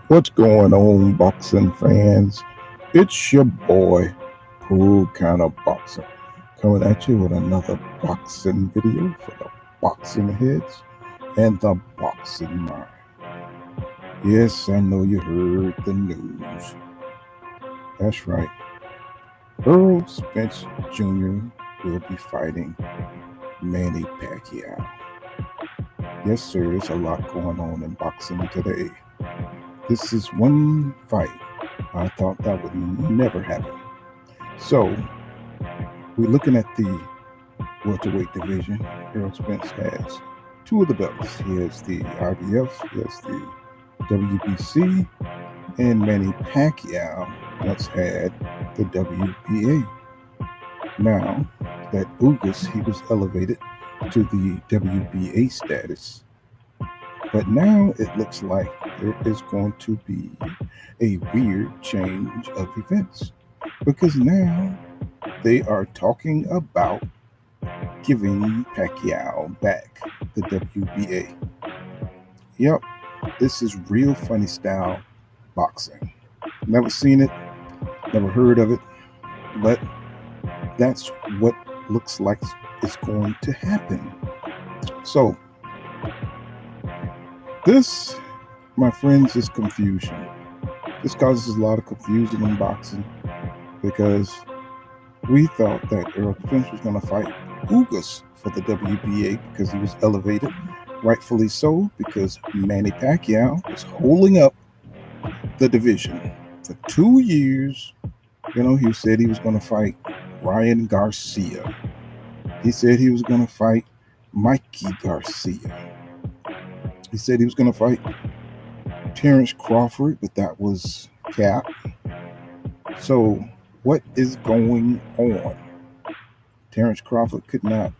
What's going on, boxing fans? It's your boy, Cool Kind of Boxing, coming at you with another boxing video for the boxing heads and the boxing mind. Yes, I know you heard the news. That's right. Errol Spence Jr. will be fighting Manny Pacquiao. Yes, sir, there's a lot going on in boxing today. This is one fight I thought that would never happen. So, we're looking at the welterweight division. Errol Spence has two of the belts. He has the IBF, he has the WBC, and Manny Pacquiao once had the WBA. Now that Ugas, he was elevated to the WBA status. But now it looks like there is going to be a weird change of events because now they are talking about giving Pacquiao back the WBA. Yep, this is real funny style boxing. Never seen it, never heard of it, but that's what looks like is going to happen. So, this, my friends, is confusion. This causes a lot of confusion in boxing because we thought that Errol Spence was going to fight Ugas for the WBA because he was elevated, rightfully so, because Manny Pacquiao was holding up the division for 2 years. He said he was going to fight Ryan Garcia. He said he was going to fight Mikey Garcia. He said he was going to fight Terence Crawford, but that was cap. So, what is going on? Terence Crawford could not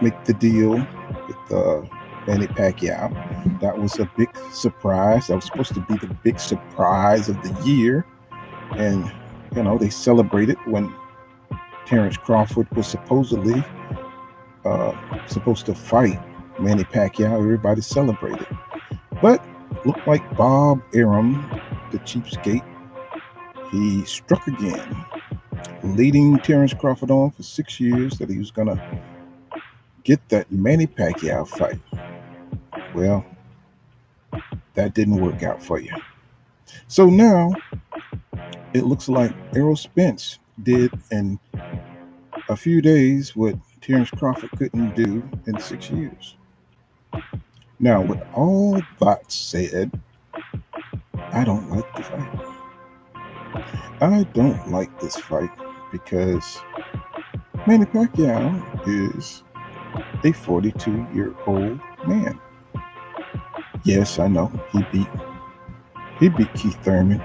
make the deal with Manny Pacquiao. That was a big surprise. That was supposed to be the big surprise of the year. And, they celebrated when Terence Crawford was supposedly supposed to fight Manny Pacquiao. Everybody celebrated. But looked like Bob Arum, the cheapskate, he struck again, leading Terence Crawford on for 6 years that he was going to get that Manny Pacquiao fight. Well, that didn't work out for you. So now it looks like Errol Spence did in a few days what Terence Crawford couldn't do in 6 years. Now, with all that said, I don't like the fight. I don't like this fight because Manny Pacquiao is a 42-year-old man. Yes, I know he beat Keith Thurman,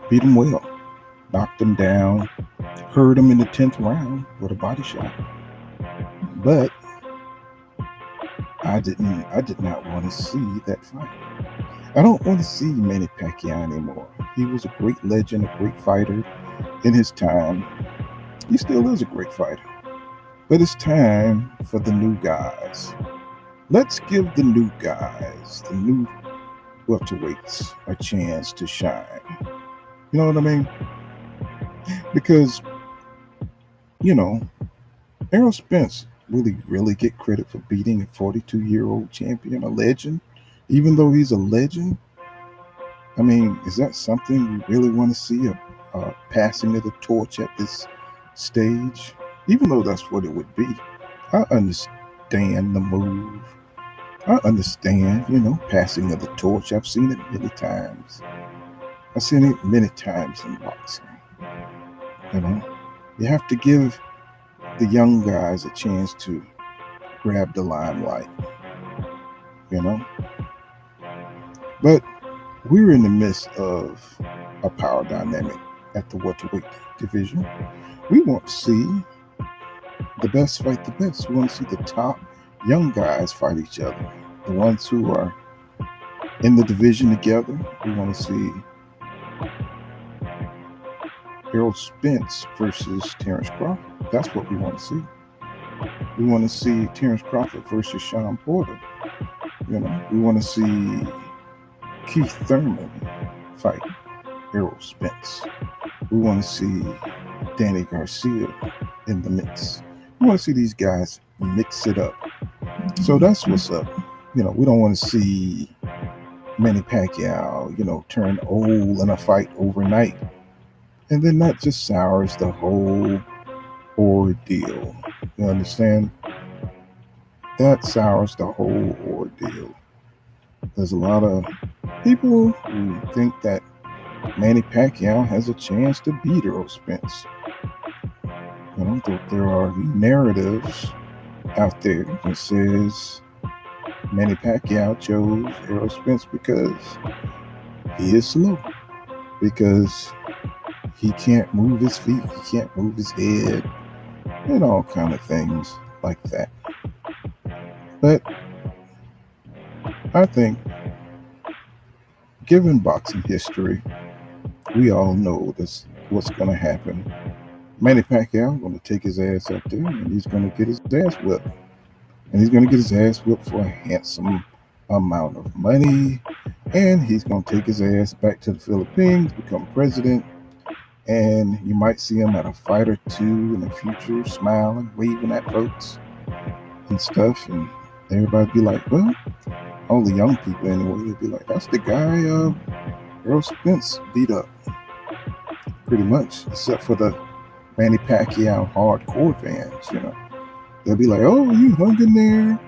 beat him well, knocked him down, hurt him in the 10th round with a body shot. But I did not want to see that fight. I don't want to see Manny Pacquiao anymore. He was a great legend, a great fighter in his time. He still is a great fighter. But it's time for the new guys. Let's give the new guys, the new welterweights, a chance to shine. You know what I mean? Because, Errol Spence really get credit for beating a 42-year-old champion, a legend, even though he's a legend. I mean, is that something you really want to see, a passing of the torch at this stage? Even though that's what it would be. I understand the move. I understand, passing of the torch. I've seen it many times. I've seen it many times in boxing. You have to give the young guys a chance to grab the limelight. But we're in the midst of a power dynamic at the welterweight division. We want to see the best fight the best. We want to see the top young guys fight each other. The ones who are in the division together. We want to see Errol Spence versus Terence Crawford. That's what we want to see. We want to see Terence Crawford versus Sean Porter. We want to see Keith Thurman fight Errol Spence. We want to see Danny Garcia in the mix. We want to see these guys mix it up. So that's what's up. We don't want to see Manny Pacquiao, turn old in a fight overnight. And then that just sours the whole ordeal. You understand? That sours the whole ordeal. There's a lot of people who think that Manny Pacquiao has a chance to beat Errol Spence. There are narratives out there that says Manny Pacquiao chose Errol Spence because he is slow, because he can't move his feet, he can't move his head, and all kind of things like that. But I think, given boxing history, we all know this what's going to happen. Manny Pacquiao going to take his ass up there and he's going to get his ass whipped. And he's going to get his ass whipped for a handsome amount of money. And he's going to take his ass back to the Philippines, become president. And you might see him at a fight or two in the future, smiling, waving at folks and stuff. And everybody be like, well, all the young people anyway, they'd be like, that's the guy Errol Spence beat up. Pretty much, except for the Manny Pacquiao hardcore fans, They'll be like, oh, he hung in there.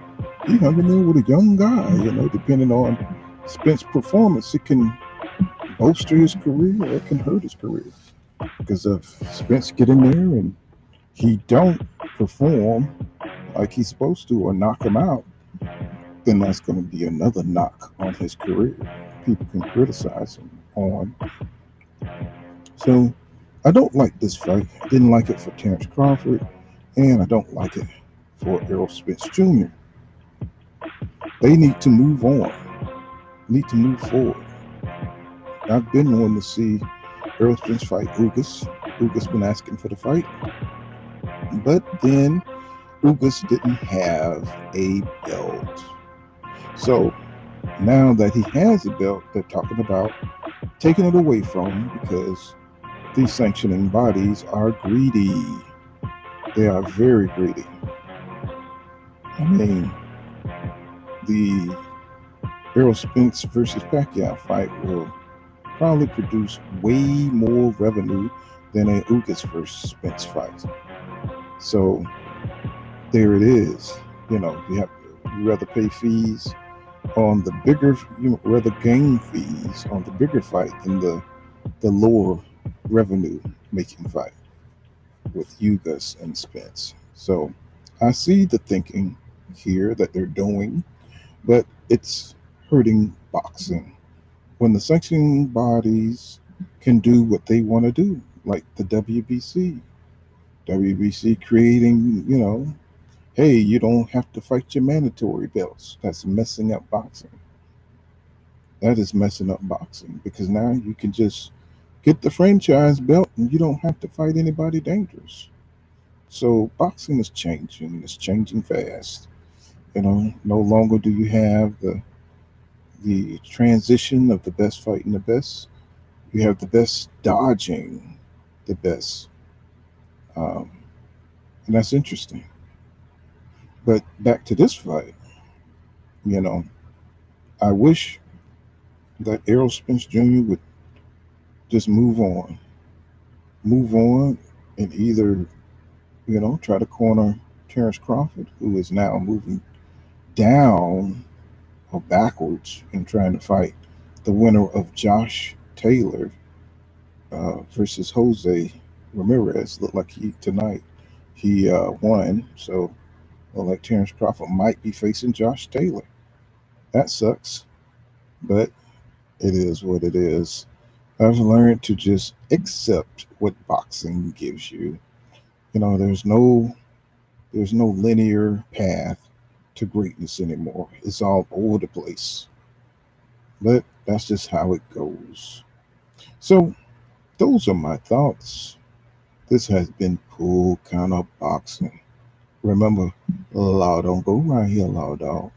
He hung in there with a young guy, depending on Spence's performance. It can bolster his career or it can hurt his career. Because if Spence get in there and he don't perform like he's supposed to or knock him out, then that's going to be another knock on his career. People can criticize him on. So I don't like this fight. I didn't like it for Terence Crawford, and I don't like it for Errol Spence Jr. They need to move on, need to move forward. I've been wanting to see Errol Spence fight Ugas. Ugas been asking for the fight, but then Ugas didn't have a belt. So now that he has a belt, they're talking about taking it away from him because these sanctioning bodies are greedy. They are very greedy. I mean, the Errol Spence versus Pacquiao fight will probably produce way more revenue than a Ugas versus Spence fight. So there it is. You rather pay fees on the bigger, rather gain fees on the bigger fight than the lower revenue making fight with Ugas and Spence. So I see the thinking here that they're doing, but it's hurting boxing. When the sanctioning bodies can do what they want to do, like the WBC creating, hey, you don't have to fight your mandatory belts. That's messing up boxing. That is messing up boxing because now you can just get the franchise belt and you don't have to fight anybody dangerous. So boxing is changing. It's changing fast. No longer do you have the transition of the best fighting the best. You have the best dodging the best. And that's interesting. But back to this fight, I wish that Errol Spence Jr. would just move on. Move on and either, try to corner Terence Crawford, who is now moving down or backwards and trying to fight the winner of Josh Taylor versus Jose Ramirez. Looked like tonight he won. So, like Terence Crawford might be facing Josh Taylor. That sucks, but it is what it is. I've learned to just accept what boxing gives you. There's no linear path to greatness anymore. It's all over the place. But that's just how it goes. So those are my thoughts. This has been Pool Kind of Boxing. Remember, law don't go right here, law dog.